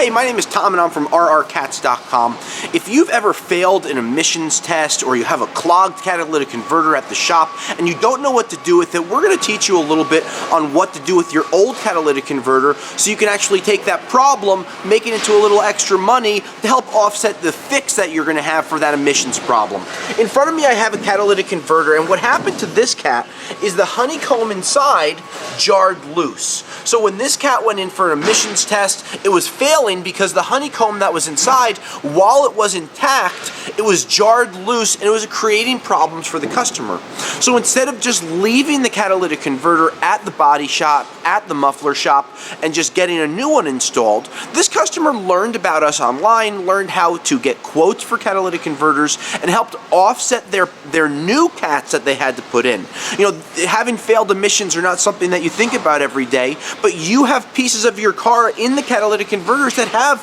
Hey, my name is Tom and I'm from rrcats.com. If you've ever failed an emissions test or you have a clogged catalytic converter at the shop and you don't know what to do with it, we're going to teach you a little bit on what to do with your old catalytic converter so you can actually take that problem, make it into a little extra money to help offset the fix that you're going to have for that emissions problem. In front of me I have a catalytic converter, and what happened to this cat is the honeycomb inside jarred loose. So when this cat went in for an emissions test, it was failing because the honeycomb that was inside, while it was intact, it was jarred loose and it was creating problems for the customer. So instead of just leaving the catalytic converter at the body shop, at the muffler shop, and just getting a new one installed, this customer learned about us online, learned how to get quotes for catalytic converters, and helped offset their new cats that they had to put in. You know, having failed emissions are not something that you think about every day, but you have pieces of your car in the catalytic converters that have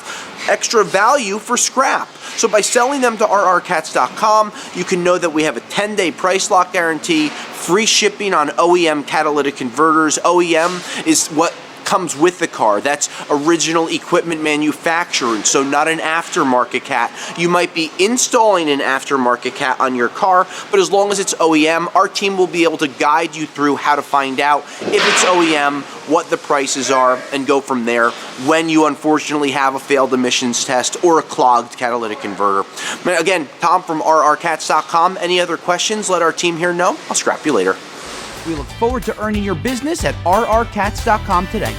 extra value for scrap. So by selling them to rrcats.com, you can know that we have a 10-day price lock guarantee, free shipping on OEM catalytic converters. OEM is what comes with the car. That's original equipment manufactured, so not an aftermarket cat. You might be installing an aftermarket cat on your car, but as long as it's OEM, our team will be able to guide you through how to find out if it's OEM, what the prices are, and go from there when you unfortunately have a failed emissions test or a clogged catalytic converter. Again, Tom from rrcats.com. Any other questions, let our team here know. I'll scrap you later. We look forward to earning your business at rrcats.com today.